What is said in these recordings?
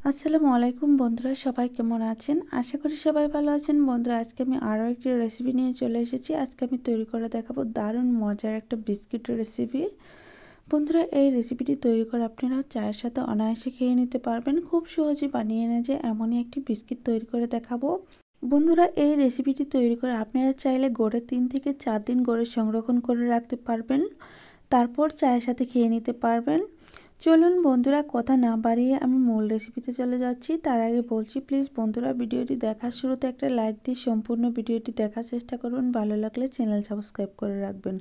আসসালামু আলাইকুম বন্ধুরা, সবাই কেমন আছেন? আশা করি সবাই ভালো আছেন। বন্ধুরা, আজকে আমি আরও একটি রেসিপি নিয়ে চলে এসেছি। আজকে আমি তৈরি করে দেখাবো দারুণ মজার একটা বিস্কিটের রেসিপি। বন্ধুরা, এই রেসিপিটি তৈরি করে আপনারা চায়ের সাথে অনায়াসে খেয়ে নিতে পারবেন। খুব সহজে বানিয়ে নেওয়া যায় এমনই একটি বিস্কিট তৈরি করে দেখাবো। বন্ধুরা, এই রেসিপিটি তৈরি করে আপনারা চাইলে গড়ে 3 থেকে 4 দিন গড়ে সংরক্ষণ করে রাখতে পারবেন। তারপর চায়ের সাথে খেয়ে নিতে পারবেন। চলুন বন্ধুরা, কথা না বাড়িয়ে আমি মূল রেসিপিতে চলে যাচ্ছি। তার আগে বলছি, প্লিজ বন্ধুরা, ভিডিওটি দেখার শুরুতে একটা লাইক দিয়ে সম্পূর্ণ ভিডিওটি দেখার চেষ্টা করুন। ভালো লাগলে চ্যানেল সাবস্ক্রাইব করে রাখবেন।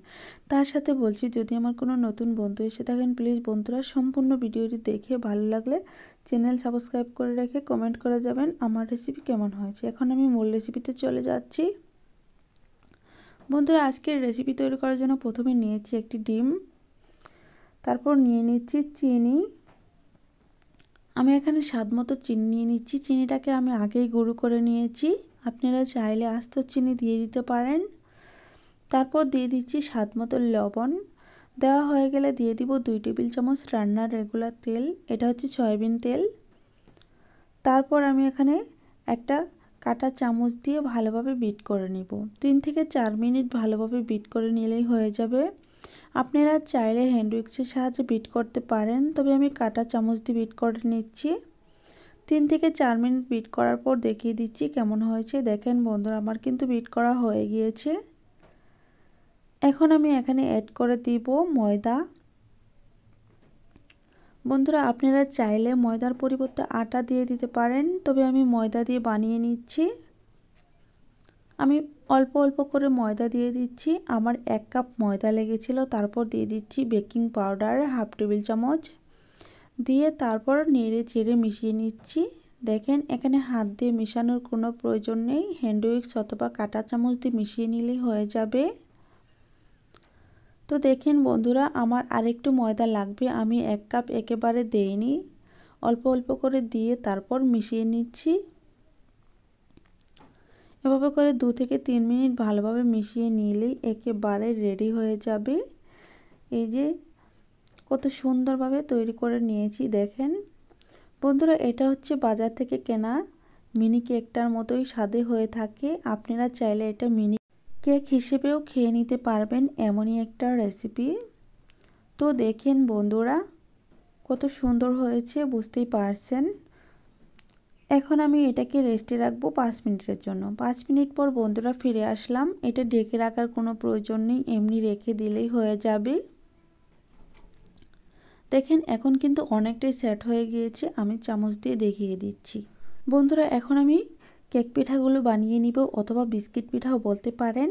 তার সাথে বলছি, যদি আমার কোনো নতুন বন্ধু এসে থাকেন, প্লিজ বন্ধুরা সম্পূর্ণ ভিডিওটি দেখে ভালো লাগলে চ্যানেল সাবস্ক্রাইব করে রেখে কমেন্ট করে যাবেন আমার রেসিপি কেমন হয়েছে। এখন আমি মূল রেসিপিতে চলে যাচ্ছি। বন্ধুরা, আজকের রেসিপি তৈরি করার জন্য প্রথমে নিয়েছি একটি ডিম, তারপর নিয়ে নিচ্ছি চিনি। আমি এখানে স্বাদ মতো চিনি নিয়ে নিচ্ছি। চিনিটাকে আমি আগেই গুঁড়ো করে নিয়েছি, আপনারা চাইলে আস্ত চিনি দিয়ে দিতে পারেন। তারপর দিয়ে দিচ্ছি স্বাদ মতো লবণ। দেওয়া হয়ে গেলে দিয়ে দিব 2 টেবিল চামচ রান্নার রেগুলার তেল, এটা হচ্ছে সয়াবিন তেল। তারপর আমি এখানে একটা কাঁটা চামচ দিয়ে ভালোভাবে বিট করে নিব। 3 থেকে 4 মিনিট ভালোভাবে বিট করে নিলেই হয়ে যাবে। আপনারা চাইলে হ্যান্ড উইক্সের সাহায্যে বিট করতে পারেন, তবে আমি কাঁটা চামচ দিয়ে বিট করে নিচ্ছি। 3 থেকে 4 মিনিট বিট করার পর দেখিয়ে দিচ্ছি কেমন হয়েছে। দেখেন বন্ধুরা, আমার কিন্তু বিট করা হয়ে গিয়েছে। এখন আমি এখানে অ্যাড করে দিব ময়দা। বন্ধুরা, আপনারা চাইলে ময়দার পরিবর্তে আটা দিয়ে দিতে পারেন, তবে আমি ময়দা দিয়ে বানিয়ে নিচ্ছি। আমি অল্প অল্প করে ময়দা দিয়ে দিচ্ছি। আমার 1 কাপ ময়দা লেগেছিল। তারপর দিয়ে দিচ্ছি বেকিং পাউডার হাফ টেবিল চামচ দিয়ে তারপর নেড়ে চেড়ে মিশিয়ে নিচ্ছি। দেখেন, এখানে হাত দিয়ে মেশানোর কোনো প্রয়োজন নেই, হ্যান্ড উইক্স অথবা কাঁটা চামচ দিয়ে মিশিয়ে নিলেই হয়ে যাবে। তো দেখেন বন্ধুরা, আমার আরেকটু ময়দা লাগবে। আমি 1 কাপ একেবারে দেইনি, অল্প অল্প করে দিয়ে তারপর মিশিয়ে নিচ্ছি। এভাবে করে 2 থেকে 3 মিনিট ভালোভাবে মিশিয়ে নিলেই একেবারে রেডি হয়ে যাবে। এই যে কত সুন্দরভাবে তৈরি করে নিয়েছি দেখেন। বন্ধুরা, এটা হচ্ছে বাজার থেকে কেনা মিনি কেকটার মতোই স্বাদে হয়ে থাকে। আপনারা চাইলে এটা মিনি কেক হিসেবেও খেয়ে নিতে পারবেন, এমনই একটা রেসিপি। তো দেখেন বন্ধুরা, কত সুন্দর হয়েছে বুঝতেই পারছেন। এখন আমি এটাকে রেস্টে রাখবো 5 মিনিটের জন্য। 5 মিনিট পর বন্ধুরা ফিরে আসলাম। এটা ঢেকে রাখার কোনো প্রয়োজন নেই, এমনি রেখে দিলেই হয়ে যাবে। দেখেন, এখন কিন্তু অনেকটাই সেট হয়ে গিয়েছে। আমি চামচ দিয়ে দেখিয়ে দিচ্ছি। বন্ধুরা, এখন আমি কেক পিঠাগুলো বানিয়ে নিব, অথবা বিস্কিট পিঠাও বলতে পারেন।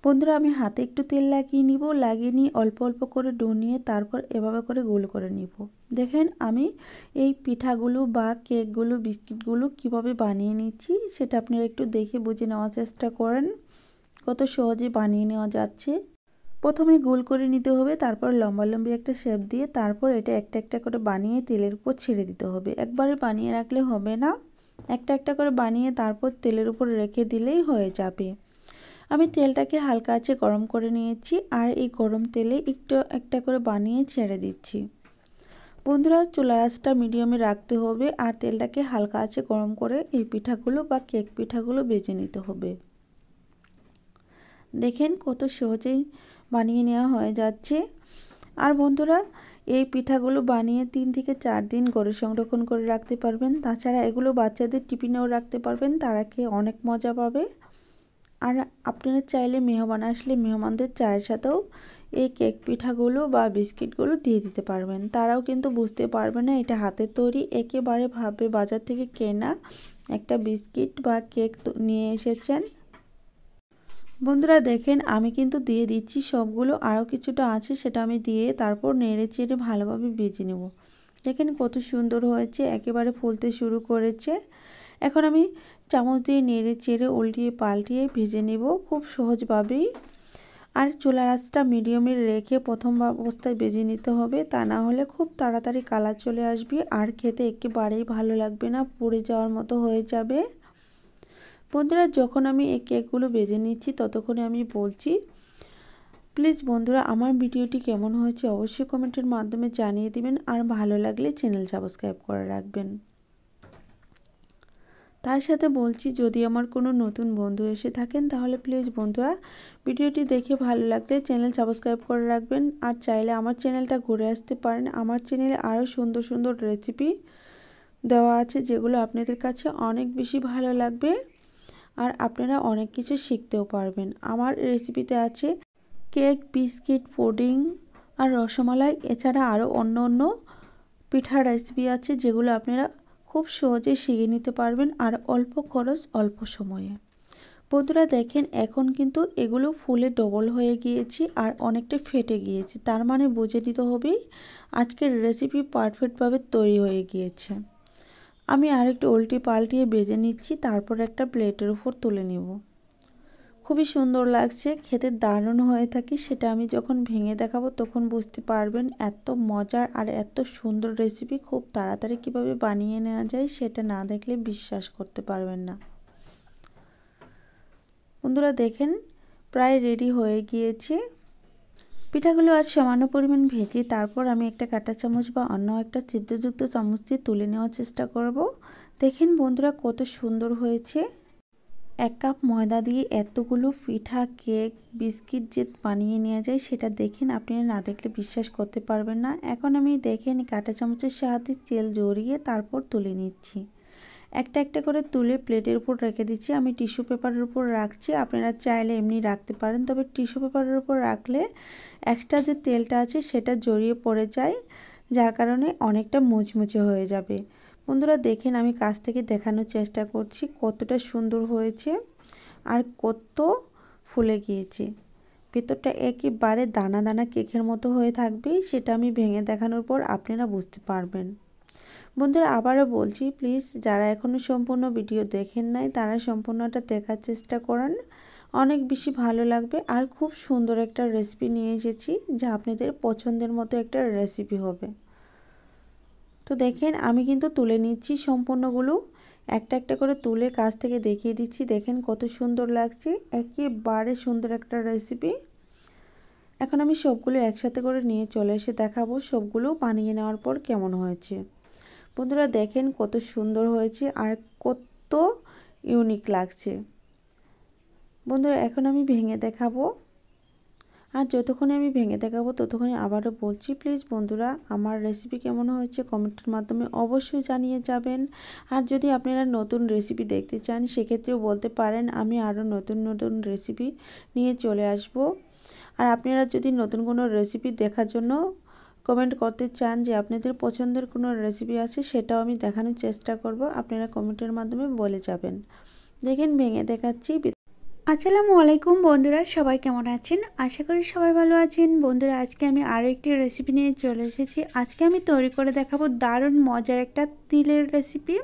বন্ধুরা, আমি হাতে একটু তেল লাগিয়ে নিব, লাগিয়ে নিয়ে অল্প অল্প করে ডো নিয়ে তারপর এভাবে করে গোল করে নিব। দেখেন, আমি এই পিঠাগুলো বা কেকগুলো বিস্কিটগুলো কিভাবে বানিয়ে নিচ্ছি সেটা আপনারা একটু দেখে বুঝে নেওয়ার চেষ্টা করেন। কত সহজে বানিয়ে নেওয়া যাচ্ছে। প্রথমে গোল করে নিতে হবে, তারপর লম্বালম্বি একটা শেপ দিয়ে তারপর এটা একটা একটা করে বানিয়ে তেলের উপর ছেড়ে দিতে হবে। একবারে বানিয়ে রাখলে হবে না, একটা একটা করে বানিয়ে তারপর তেলের উপর রেখে দিলেই হয়ে যাবে। আমি তেলটাকে হালকা আঁচে গরম করে নিয়েছি, আর এই গরম তেলে একটু একটা করে বানিয়ে ছেড়ে দিচ্ছি। বন্ধুরা, চুলার আঁচটা মিডিয়ামে রাখতে হবে, আর তেলটাকে হালকা আঁচে গরম করে এই পিঠাগুলো বা কেক পিঠাগুলো ভেজে নিতে হবে। দেখেন, কত সহজেই বানিয়ে নেওয়া হয়ে যাচ্ছে। আর বন্ধুরা, এই পিঠাগুলো বানিয়ে 3 থেকে 4 দিন গড়ে সংরক্ষণ করে রাখতে পারবেন। তাছাড়া এগুলো বাচ্চাদের টিফিনেও রাখতে পারবেন, তারা খেয়ে অনেক মজা পাবে। আর আপনারা চাইলে মেহমান আসলে মেহমানদের চায়ের সাথেও এই কেক পিঠাগুলো বা বিস্কিটগুলো দিয়ে দিতে পারবেন। তারাও কিন্তু বুঝতে পারবে না এটা হাতের তৈরি, একেবারে ভাবে বাজার থেকে কেনা একটা বিস্কিট বা কেক নিয়ে এসেছেন। বন্ধুরা দেখেন, আমি কিন্তু দিয়ে দিচ্ছি সবগুলো, আরও কিছুটা আছে সেটা আমি দিয়ে তারপর নেড়ে চেড়ে ভালোভাবে ভেজে নেব। দেখেন কত সুন্দর হয়েছে, একেবারে ফুলতে শুরু করেছে। এখন আমি চামচ দিয়ে নেড়ে চেড়ে উল্টিয়ে পাল্টিয়ে ভেজে নেব খুব সহজভাবেই। আর চুলার আঁচটা মিডিয়ামে রেখে প্রথম অবস্থায় ভেজে নিতে হবে, তা না হলে খুব তাড়াতাড়ি কালার চলে আসবে আর খেতে একেবারেই ভালো লাগবে না, পুড়ে যাওয়ার মতো হয়ে যাবে। বন্ধুরা, যখন আমি এই কেকগুলো ভেজে নিচ্ছি ততক্ষণে আমি বলছি, প্লিজ বন্ধুরা আমার ভিডিওটি কেমন হয়েছে অবশ্যই কমেন্টের মাধ্যমে জানিয়ে দিবেন, আর ভালো লাগলে চ্যানেল সাবস্ক্রাইব করে রাখবেন। তার সাথে বলছি, যদি আমার কোনো নতুন বন্ধু এসে থাকেন তাহলে প্লিজ বন্ধুরা ভিডিওটি দেখে ভালো লাগলে চ্যানেল সাবস্ক্রাইব করে রাখবেন। আর চাইলে আমার চ্যানেলটা ঘুরে আসতে পারেন। আমার চ্যানেলে আরও সুন্দর সুন্দর রেসিপি দেওয়া আছে, যেগুলো আপনাদের কাছে অনেক বেশি ভালো লাগবে আর আপনারা অনেক কিছু শিখতেও পারবেন। আমার রেসিপিতে আছে কেক, বিস্কিট, পুডিং আর রসমালাই। এছাড়া আরও অন্য অন্য পিঠার রেসিপি আছে, যেগুলো আপনারা খুব সহজে শিখে নিতে পারবেন আর অল্প খরচ অল্প সময়ে। বন্ধুরা দেখেন, এখন কিন্তু এগুলো ফুলে ডবল হয়ে গিয়েছে আর অনেকটা ফেটে গিয়েছে, তার মানে বুঝে নিতে হবে আজকের রেসিপি পারফেক্টভাবে তৈরি হয়ে গিয়েছে। আমি আরেকটু উল্টে পাল্টিয়ে ভেজে নিচ্ছি, তারপর একটা প্লেটের উপর তুলে নেব। খুবই সুন্দর লাগছে, খেতে দারুণ হয়ে থাকে। সেটা আমি যখন ভেঙে দেখাবো তখন বুঝতে পারবেন এত মজার আর এত সুন্দর রেসিপি খুব তাড়াতাড়ি কিভাবে বানিয়ে নেওয়া যায়, সেটা না দেখলে বিশ্বাস করতে পারবেন না। বন্ধুরা দেখেন, প্রায় রেডি হয়ে গিয়েছে। পিঠাগুলো আর সামান্য পরিমাণ ভেজে তারপর আমি একটা কাঁটা চামচ বা অন্য একটা ছিদ্রযুক্ত চামচ দিয়ে তুলে নেওয়ার চেষ্টা করব। দেখেন বন্ধুরা কত সুন্দর হয়েছে। 1 কাপ ময়দা দিয়ে এতগুলো পিঠা, কেক, বিস্কিট যে বানিয়ে নেওয়া যায় সেটা দেখেন, আপনারা না দেখলে বিশ্বাস করতে পারবেন না। এখন আমি দেখেন কাঁটা চামচের সাহায্যে তেল জড়িয়ে তারপর তুলে নিচ্ছি। একটা একটা করে তুলে প্লেটের উপর রেখে দিচ্ছি। আমি টিস্যু পেপারের উপর রাখছি, আপনারা চাইলে এমনি রাখতে পারেন, তবে টিস্যু পেপারের উপর রাখলে একটা যে তেলটা আছে সেটা জড়িয়ে পড়ে যায়, যার কারণে অনেকটা মুচমুচে হয়ে যাবে। বন্ধুরা দেখেন, আমি কাছ থেকে দেখানোর চেষ্টা করছি কতটা সুন্দর হয়েছে আর কত ফুলে গিয়েছে। ভেতরটা একেবারে দানা দানা কেকের মতো হয়ে থাকবে, সেটা আমি ভেঙে দেখানোর পর আপনারা বুঝতে পারবেন। বন্ধুরা আবারও বলছি, প্লিজ যারা এখনও সম্পূর্ণ ভিডিও দেখেন নাই তারা সম্পূর্ণটা দেখার চেষ্টা করেন, অনেক বেশি ভালো লাগবে। আর খুব সুন্দর একটা রেসিপি নিয়ে এসেছি, যা আপনাদের পছন্দের মতো একটা রেসিপি হবে। তো দেখেন, আমি কিন্তু তুলে নিচ্ছি সম্পূর্ণগুলো, একটা একটা করে তুলে কাছ থেকে দেখিয়ে দিচ্ছি। দেখেন কত সুন্দর লাগছে, একেবারে সুন্দর একটা রেসিপি। এখন আমি সবগুলো একসাথে করে নিয়ে চলে এসে দেখাবো সবগুলো বানিয়ে নেওয়ার পর কেমন হয়েছে। বন্ধুরা দেখেন কত সুন্দর হয়েছে আর কত ইউনিক লাগছে। বন্ধুরা এখন আমি ভেঙে দেখাবো, আর যতক্ষণে আমি ভেঙে দেখাবো ততক্ষণে আবারও বলছি, প্লিজ বন্ধুরা আমার রেসিপি কেমন হয়েছে কমেন্টের মাধ্যমে অবশ্যই জানিয়ে যাবেন। আর যদি আপনারা নতুন রেসিপি দেখতে চান সেক্ষেত্রেও বলতে পারেন, আমি আরও নতুন নতুন রেসিপি নিয়ে চলে আসব। আর আপনারা যদি নতুন কোনো রেসিপি দেখার জন্য কমেন্ট করতে চান যে আপনাদের পছন্দের কোনো রেসিপি আছে, সেটাও আমি দেখানোর চেষ্টা করব, আপনারা কমেন্টের মাধ্যমে বলে যাবেন। দেখেন ভেঙে দেখাচ্ছি। আসসালামু আলাইকুম বন্ধুরা, সবাই কেমন আছেন? আশা করি সবাই ভালো আছেন। বন্ধুরা আজকে আমি আরও একটি রেসিপি নিয়ে চলে এসেছি। আজকে আমি তৈরি করে দেখাবো দারুণ মজার একটা তিলের রেসিপি।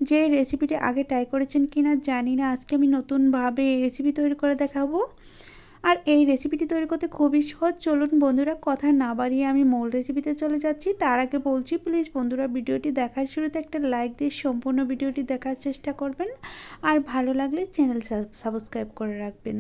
যে রেসিপিটি আগে ট্রাই করেছেন কিনা জানি না, আজকে আমি নতুনভাবে এই রেসিপি তৈরি করে দেখাবো। আর এই রেসিপিটি তৈরি করতে খুবই সহজ। চলুন বন্ধুরা কথা না বাড়িয়ে আমি মূল রেসিপিতে চলে যাচ্ছি। তার আগে বলছি, প্লিজ বন্ধুরা ভিডিওটি দেখার শুরুতে একটা লাইক দিয়ে সম্পূর্ণ ভিডিওটি দেখার চেষ্টা করবেন, আর ভালো লাগলে চ্যানেল সাবস্ক্রাইব করে রাখবেন।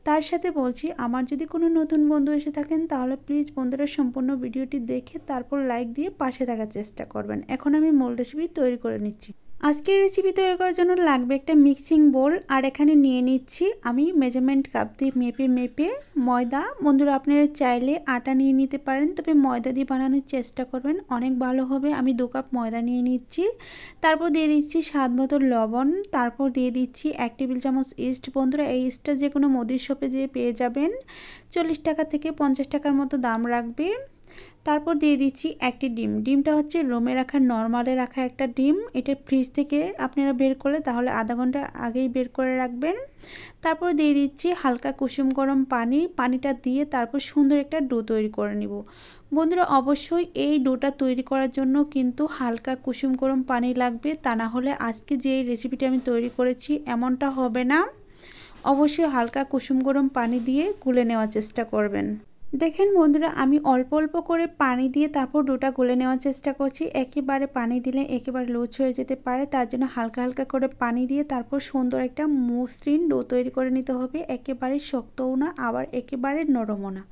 তার সাথে বলছি, আমার যদি কোনো নতুন বন্ধু এসে থাকেন তাহলে প্লিজ বন্ধুরা সম্পূর্ণ ভিডিওটি দেখে তারপর লাইক দিয়ে পাশে থাকার চেষ্টা করবেন। এখন আমি মূল রেসিপি তৈরি করে নিচ্ছি। আজকের রেসিপি তৈরি করার জন্য লাগবে একটা মিক্সিং বোল, আর এখানে নিয়ে নিচ্ছি আমি মেজারমেন্ট কাপ দিয়ে মেপে ময়দা। বন্ধুরা আপনারা চাইলে আটা নিয়ে নিতে পারেন, তবে ময়দা দিয়ে বানানোর চেষ্টা করবেন, অনেক ভালো হবে। আমি 2 কাপ ময়দা নিয়ে নিচ্ছি। তারপর দিয়ে দিচ্ছি স্বাদ মতো লবণ, তারপর দিয়ে দিচ্ছি 1 টেবিল চামচ ইস্ট। বন্ধুরা এই ইস্টটা যে কোনো মুদির শপে যেয়ে পেয়ে যাবেন, 40 টাকা থেকে 50 টাকার মতো দাম রাখবে। তারপর দিয়ে দিচ্ছি একটি ডিম। ডিমটা হচ্ছে রুমে রাখা, নর্মালে রাখা একটা ডিম। এটা ফ্রিজ থেকে আপনারা বের করলে তাহলে আধা ঘন্টা আগেই বের করে রাখবেন। তারপর দিয়ে দিচ্ছি হালকা কুসুম গরম পানি। পানিটা দিয়ে তারপর সুন্দর একটা ডো তৈরি করে নিব। বন্ধুরা অবশ্যই এই ডোটা তৈরি করার জন্য কিন্তু হালকা কুসুম গরম পানি লাগবে, তা না হলে আজকে যে রেসিপিটি আমি তৈরি করেছি এমনটা হবে না। অবশ্যই হালকা কুসুম গরম পানি দিয়ে গুলে নেওয়ার চেষ্টা করবেন। দেখেন বন্ধুরা, আমি অল্প অল্প করে পানি দিয়ে তারপর ডোটা গুলে নেওয়ার চেষ্টা করছি। একেবারে পানি দিলে একেবারে লুজ হয়ে যেতে পারে, তার জন্য হালকা হালকা করে পানি দিয়ে তারপর সুন্দর একটা মসৃণ ডো তৈরি করে নিতে হবে। একেবারে শক্তও না, আবার একেবারে নরমও না।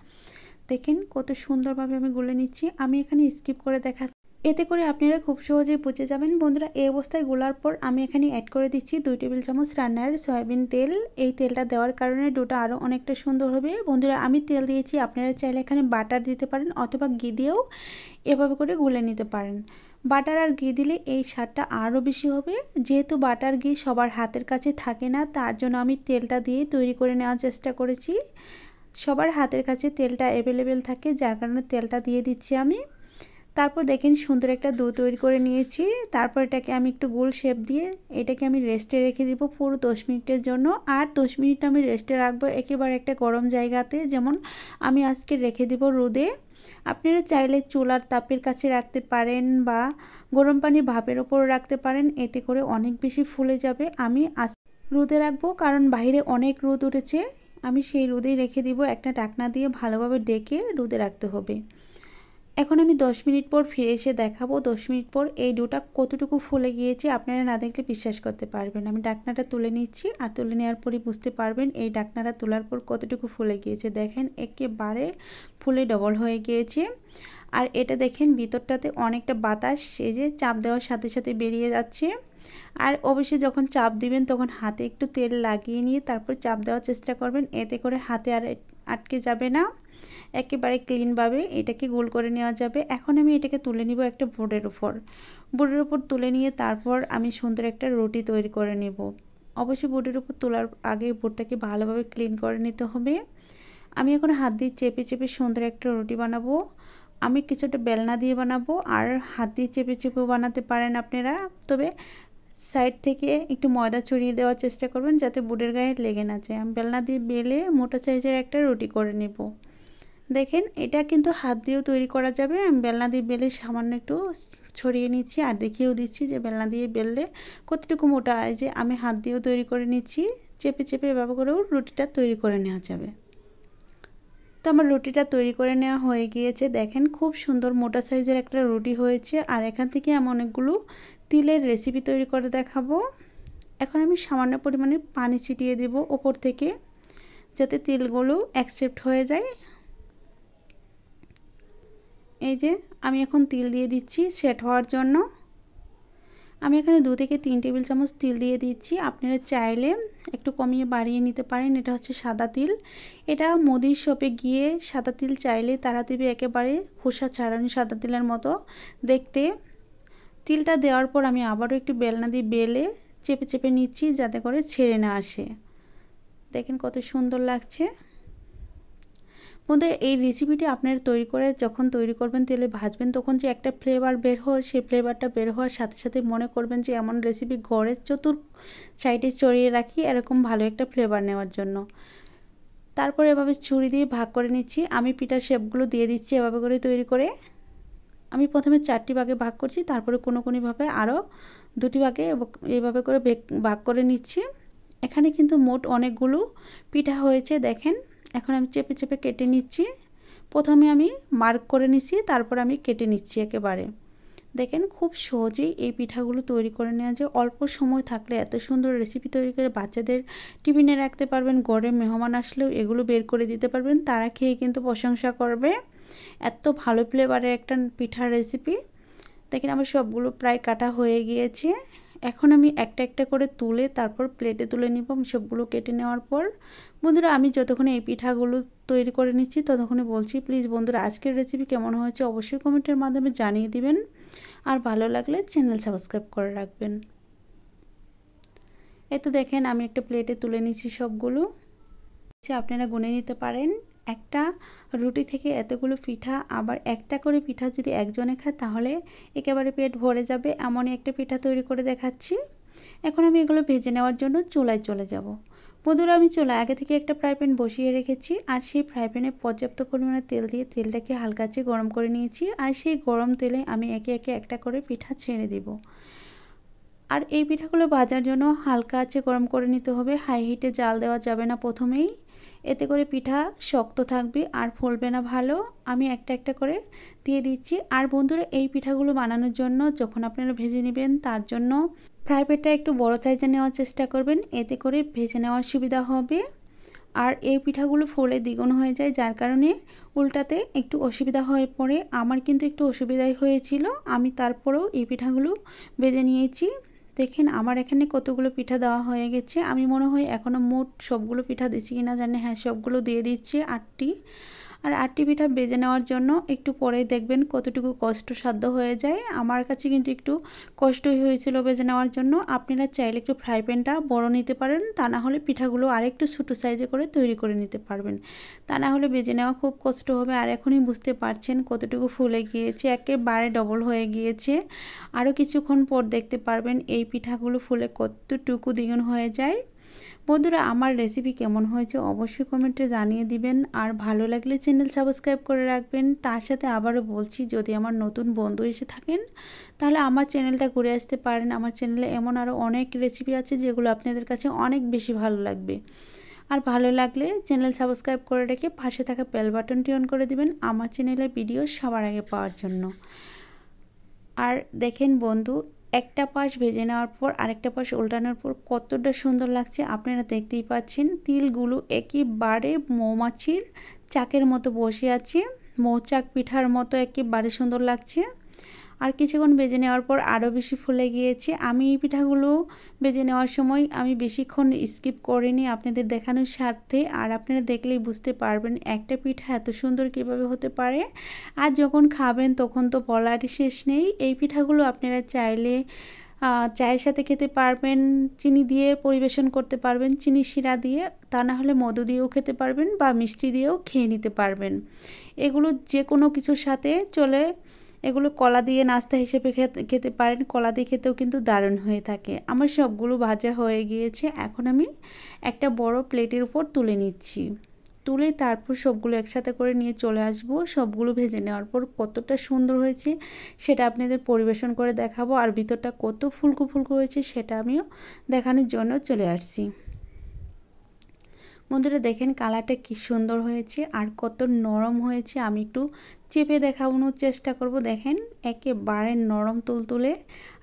দেখেন কত সুন্দরভাবে আমি গুলে নিচ্ছি। আমি এখানে স্কিপ করে এতে করে আপনারা খুব সহজেই বুঝে যাবেন। বন্ধুরা এই অবস্থায় গোলার পর আমি এখানে অ্যাড করে দিচ্ছি 2 টেবিল চামচ রান্নার সয়াবিন তেল। এই তেলটা দেওয়ার কারণে ডোটা আরও অনেকটা সুন্দর হবে। বন্ধুরা আমি তেল দিয়েছি, আপনারা চাইলে এখানে বাটার দিতে পারেন অথবা ঘি দিয়েও এভাবে করে গুলে নিতে পারেন। বাটার আর ঘি দিলে এই স্বাদটা আরও বেশি হবে। যেহেতু বাটার ঘি সবার হাতের কাছে থাকে না, তার জন্য আমি তেলটা দিয়ে তৈরি করে নেওয়ার চেষ্টা করেছি। সবার হাতের কাছে তেলটা অ্যাভেলেবেল থাকে, যার কারণে তেলটা দিয়ে দিচ্ছি আমি। তারপর দেখেন সুন্দর একটা ডো তৈরি করে নিয়েছি। তারপর এটাকে আমি একটু গোল শেপ দিয়ে এটাকে আমি রেস্টে রেখে দিব পুরো 10 মিনিটের জন্য। আর 10 মিনিট আমি রেস্টে রাখবো একেবারে একটা গরম জায়গাতে, যেমন আমি আজকে রেখে দিব রোদে। আপনারা চাইলে চুলার তাপের কাছে রাখতে পারেন বা গরম পানি ভাপের ওপর রাখতে পারেন, এতে করে অনেক বেশি ফুলে যাবে। আমি আজ রোদে রাখবো কারণ বাইরে অনেক রোদ উঠেছে। আমি সেই রোদেই রেখে দিব, একটা ঢাকনা দিয়ে ভালোভাবে ডেকে রোদে রাখতে হবে। এখন আমি 10 মিনিট পর ফিরে এসে দেখাবো 10 মিনিট পর এই ডোটা কতটুকু ফুলে গিয়েছে। আপনারা না দেখলে বিশ্বাস করতে পারবেন। আমি ঢাকনাটা তুলে নিচ্ছি, আর তুলে নেওয়ার পরই বুঝতে পারবেন এই ঢাকনাটা তোলার পর কতটুকু ফুলে গিয়েছে। দেখেন একেবারে ফুলে ডবল হয়ে গিয়েছে। আর এটা দেখেন ভিতরটাতে অনেকটা বাতাস এই যে চাপ দেওয়ার সাথে সাথে বেরিয়ে যাচ্ছে। আর অবশ্যই যখন চাপ দিবেন তখন হাতে একটু তেল লাগিয়ে নিয়ে তারপর চাপ দেওয়ার চেষ্টা করবেন, এতে করে হাতে আর আটকে যাবে না। একেবারে ক্লিনভাবে এটাকে গোল করে নেওয়া যাবে। এখন আমি এটাকে তুলে নিব একটা বোর্ডের উপর তুলে নিয়ে তারপর আমি সুন্দর একটা রুটি তৈরি করে নেব। অবশ্যই বোর্ডের উপর তোলার আগে বোর্ডটাকে ভালোভাবে ক্লিন করে নিতে হবে। আমি এখন হাত দিয়ে চেপে চেপে সুন্দর একটা রুটি বানাবো। আমি কিছুটা বেলনা দিয়ে বানাবো, আর হাত দিয়ে চেপে চেপেও বানাতে পারেন আপনারা। তবে সাইড থেকে একটু ময়দা ছড়িয়ে দেওয়ার চেষ্টা করবেন যাতে বোর্ডের গায়ে লেগে না যায়। আমি বেলনা দিয়ে বেলে মোটা সাইজের একটা রুটি করে নেব। দেখেন এটা কিন্তু হাত দিয়েও তৈরি করা যাবে। আমি বেলনা দিয়ে বেলে সামান্য একটু ছড়িয়ে নিচ্ছি আর দেখিয়েও দিচ্ছি যে বেলনা দিয়ে বেললে কতটুকু মোটা হয়। যে আমি হাত দিয়েও তৈরি করে নিচ্ছি, চেপে চেপে এভাবে করেও রুটিটা তৈরি করে নেওয়া যাবে। তো আমার রুটিটা তৈরি করে নেওয়া হয়ে গিয়েছে। দেখেন খুব সুন্দর মোটা সাইজের একটা রুটি হয়েছে। আর এখান থেকে আমি অনেকগুলো তিলের রেসিপি তৈরি করে দেখাবো। এখন আমি সামান্য পরিমাণে পানি ছিটিয়ে দেব ওপর থেকে, যাতে তিলগুলো অ্যাকসেপ্ট হয়ে যায়। এই যে আমি এখন তিল দিয়ে দিচ্ছি সেট হওয়ার জন্য। আমি এখানে 2 থেকে 3 টেবিল চামচ তিল দিয়ে দিচ্ছি। আপনারা চাইলে একটু কমিয়ে বাড়িয়ে নিতে পারেন। এটা হচ্ছে সাদা তিল। এটা মুদির শপে গিয়ে সাদা তিল চাইলে তারা দেবে একেবারে খোসা ছাড়ানো সাদা তিলের মতো দেখতে। তিলটা দেওয়ার পর আমি আবারও একটু বেলনা দিয়ে বেলে চেপে চেপে নিচ্ছি যাতে করে ছেড়ে না আসে। দেখেন কত সুন্দর লাগছে। বন্ধুরা এই রেসিপিটি আপনারা তৈরি করে যখন তৈরি করবেন তেলে ভাজবেন তখন যে একটা ফ্লেভার বের হয়, সেই ফ্লেভারটা বের হওয়ার সাথে সাথে মনে করবেন যে এমন রেসিপি ঘরের চতুর সাইডে ছড়িয়ে রাখি, এরকম ভালো একটা ফ্লেভার নেওয়ার জন্য। তারপর এভাবে ছুরি দিয়ে ভাগ করে নিচ্ছি। আমি পিঠার শেপগুলো দিয়ে দিচ্ছি এভাবে করে তৈরি করে। আমি প্রথমে 4টি ভাগে ভাগ করছি, তারপরে কোনোভাবে আরও 2টি ভাগে এইভাবে করে ভাগ করে নিচ্ছি। এখানে কিন্তু মোট অনেকগুলো পিঠা হয়েছে দেখেন। এখন আমি চেপে চেপে কেটে নিচ্ছি। প্রথমে আমি মার্ক করে নিচ্ছি, তারপর আমি কেটে নিচ্ছি একেবারে। দেখেন খুব সহজেই এই পিঠাগুলো তৈরি করে নেওয়া যায়। অল্প সময় থাকলে এত সুন্দর রেসিপি তৈরি করে বাচ্চাদের টিফিনে রাখতে পারবেন। ঘরে মেহমান আসলেও এগুলো বের করে দিতে পারবেন, তারা খেয়ে কিন্তু প্রশংসা করবে। এত ভালো ফ্লেভারের একটা পিঠার রেসিপি। দেখেন আমার সবগুলো প্রায় কাটা হয়ে গিয়েছে। এখন আমি একটা একটা করে তুলে তারপর প্লেটে তুলে নিব। সবগুলো কেটে নেওয়ার পর বন্ধুরা আমি যতক্ষণে এই পিঠাগুলো তৈরি করে নিচ্ছি ততক্ষণে বলছি প্লিজ বন্ধুরা আজকের রেসিপি কেমন হয়েছে অবশ্যই কমেন্টের মাধ্যমে জানিয়ে দিবেন। আর ভালো লাগলে চ্যানেল সাবস্ক্রাইব করে রাখবেন। এই তো দেখেন আমি একটা প্লেটে তুলে নিচ্ছি সবগুলো। আপনারা গুনে নিতে পারেন একটা রুটি থেকে এতগুলো পিঠা। আবার একটা করে পিঠা যদি একজনে খায় তাহলে একেবারে পেট ভরে যাবে। এমনই একটা পিঠা তৈরি করে দেখাচ্ছি। এখন আমি এগুলো ভেজে নেওয়ার জন্য চুলায় চলে যাব। বন্ধুরা আমি চুলায় আগে থেকে একটা ফ্রাই প্যান বসিয়ে রেখেছি, আর সেই ফ্রাই প্যানে পর্যাপ্ত পরিমাণে তেল দিয়ে তেলটাকে হালকা আঁচে গরম করে নিয়েছি। আর সেই গরম তেলে আমি একে একে একটা করে পিঠা ছেড়ে দেব। আর এই পিঠাগুলো ভাজার জন্য হালকা আঁচে গরম করে নিতে হবে, হাই হিটে জাল দেওয়া যাবে না প্রথমেই। এতে করে পিঠা শক্ত থাকবে আর ফুলবে না ভালো। আমি একটা একটা করে দিয়ে দিচ্ছি। আর বন্ধুরা এই পিঠাগুলো বানানোর জন্য যখন আপনারা ভেজে নেবেন তার জন্য ফ্রাই প্যানটা একটু বড় সাইজে নেওয়ার চেষ্টা করবেন, এতে করে ভেজে নেওয়ার সুবিধা হবে। আর এই পিঠাগুলো ফুলে দ্বিগুণ হয়ে যায়, যার কারণে উল্টাতে একটু অসুবিধা হয়ে পড়ে। আমার কিন্তু একটু অসুবিধাই হয়েছিল, আমি তারপরেও এই পিঠাগুলো ভেজে নিয়েছি। দেখেন আমার এখানে কতগুলো পিঠা দেওয়া হয়ে গেছে। আমি মনে হয় এখনও মোট সবগুলো পিঠা দিচ্ছি কিনা জানি, হ্যাঁ সবগুলো দিয়ে দিচ্ছি, 8টি। আর 8টি পিঠা ভেজে নেওয়ার জন্য একটু পরেই দেখবেন কতটুকু কষ্টসাধ্য হয়ে যায়। আমার কাছে কিন্তু একটু কষ্টই হয়েছিল ভেজে নেওয়ার জন্য। আপনারা চাইলে একটু ফ্রাই প্যানটা বড় নিতে পারেন, তা না হলে পিঠাগুলো আরেকটু ছোটো সাইজে করে তৈরি করে নিতে পারবেন, তা না হলে ভেজে নেওয়া খুব কষ্ট হবে। আর এখনই বুঝতে পারছেন কতটুকু ফুলে গিয়েছে, একেবারে ডবল হয়ে গিয়েছে। আরও কিছুক্ষণ পর দেখতে পারবেন এই পিঠাগুলো ফুলে কতটুকু দ্বিগুণ হয়ে যায়। বন্ধুরা আমার রেসিপি কেমন হয়েছে অবশ্যই কমেন্টে জানিয়ে দিবেন, আর ভালো লাগলে চ্যানেল সাবস্ক্রাইব করে রাখবেন। তার সাথে আবারও বলছি, যদি আমার নতুন বন্ধু এসে থাকেন তাহলে আমার চ্যানেলটা ঘুরে আসতে পারেন। আমার চ্যানেলে এমন আরও অনেক রেসিপি আছে যেগুলো আপনাদের কাছে অনেক বেশি ভালো লাগবে। আর ভালো লাগলে চ্যানেল সাবস্ক্রাইব করে রেখে পাশে থাকা বেল বাটনটি অন করে দিবেন আমার চ্যানেলের ভিডিও সবার আগে পাওয়ার জন্য। আর দেখেন বন্ধু, একটা পাশ ভেজে নেওয়ার পর আরেকটা পাশ উল্টানোর পর কতটা সুন্দর লাগছে আপনারা দেখতেই পাচ্ছেন। তিলগুলো একেবারে মৌমাছির চাকের মতো বসে আছে, মৌচাক পিঠার মতো একেবারে সুন্দর লাগছে। আর কিছুক্ষণ ভেজে নেওয়ার পর আরও বেশি ফুলে গিয়েছে। আমি এই পিঠাগুলো ভেজে নেওয়ার সময় আমি বেশিক্ষণ স্কিপ করিনি আপনাদের দেখানোর স্বার্থে। আর আপনারা দেখলেই বুঝতে পারবেন একটা পিঠা এত সুন্দর কীভাবে হতে পারে। আর যখন খাবেন তখন তো বলারই শেষ নেই। এই পিঠাগুলো আপনারা চাইলে চায়ের সাথে খেতে পারবেন, চিনি দিয়ে পরিবেশন করতে পারবেন, চিনি শিরা দিয়ে, তা না হলে মধু দিয়েও খেতে পারবেন বা মিষ্টি দিয়েও খেয়ে নিতে পারবেন। এগুলো যে কোনো কিছুর সাথে চলে। এগুলো কলা দিয়ে নাস্তা হিসেবে খেতে পারেন, কলা দিয়ে খেতেও কিন্তু দারুণ হয়ে থাকে। আমার সবগুলো ভাজা হয়ে গিয়েছে, এখন আমি একটা বড় প্লেটের উপর তুলে নিচ্ছি। তুলে তারপর সবগুলো একসাথে করে নিয়ে চলে আসব। সবগুলো ভেজে নেওয়ার পর কতটা সুন্দর হয়েছে সেটা আপনাদের পরিবেশন করে দেখাবো, আর ভিতরটা কত ফুলকো ফুলকো হয়েছে সেটা আমিও দেখানোর জন্য চলে আসছি। বন্ধুরা দেখেন কালারটা কি সুন্দর হয়েছে আর কত নরম হয়েছে। আমি একটু চেপে দেখানোর চেষ্টা করব। দেখেন একেবারে নরম তুলতুলে,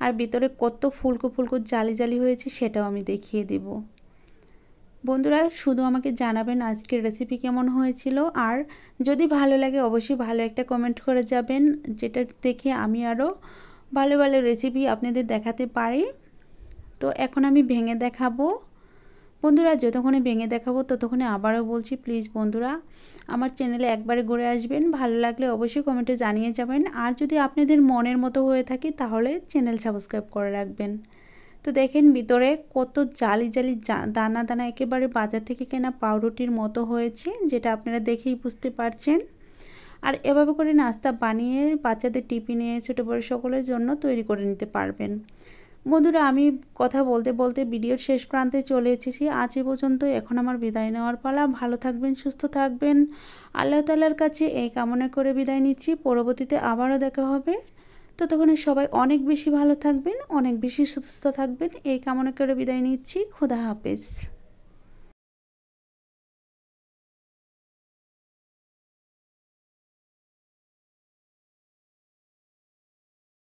আর ভিতরে কত ফুলকো ফুলকো জালি জালি হয়েছে সেটাও আমি দেখিয়ে দেব। বন্ধুরা শুধু আমাকে জানাবেন আজকের রেসিপি কেমন হয়েছিল, আর যদি ভালো লাগে অবশ্যই ভালো একটা কমেন্ট করে যাবেন, যেটা দেখে আমি আরও ভালো ভালো রেসিপি আপনাদের দেখাতে পারি। তো এখন আমি ভেঙে দেখাবো। বন্ধুরা যতক্ষণে ভেঙে দেখাবো ততক্ষণে আবারও বলছি, প্লিজ বন্ধুরা আমার চ্যানেলে একবারে ঘুরে আসবেন, ভালো লাগলে অবশ্যই কমেন্টে জানিয়ে যাবেন। আর যদি আপনাদের মনের মতো হয়ে থাকে তাহলে চ্যানেল সাবস্ক্রাইব করে রাখবেন। তো দেখেন ভিতরে কত জালি জালি দানা দানা, একেবারে বাজার থেকে কেনা পাউরুটির মতো হয়েছে, যেটা আপনারা দেখেই বুঝতে পারছেন। আর এভাবে করে নাস্তা বানিয়ে বাচ্চাদের টিফিনে ছোটো বড়ো সকলের জন্য তৈরি করে নিতে পারবেন। বন্ধুরা আমি কথা বলতে বলতে ভিডিওর শেষ প্রান্তে চলে এসেছি। আজ এ পর্যন্ত, এখন আমার বিদায় নেওয়ার পালা। ভালো থাকবেন, সুস্থ থাকবেন, আল্লাহ তাআলার কাছে এই কামনা করে বিদায় নিচ্ছি। পরবর্তীতে আবারও দেখা হবে, ততক্ষণে সবাই অনেক বেশি ভালো থাকবেন, অনেক বেশি সুস্থ থাকবেন এই কামনা করে বিদায় নিচ্ছি। খোদা হাফেজ।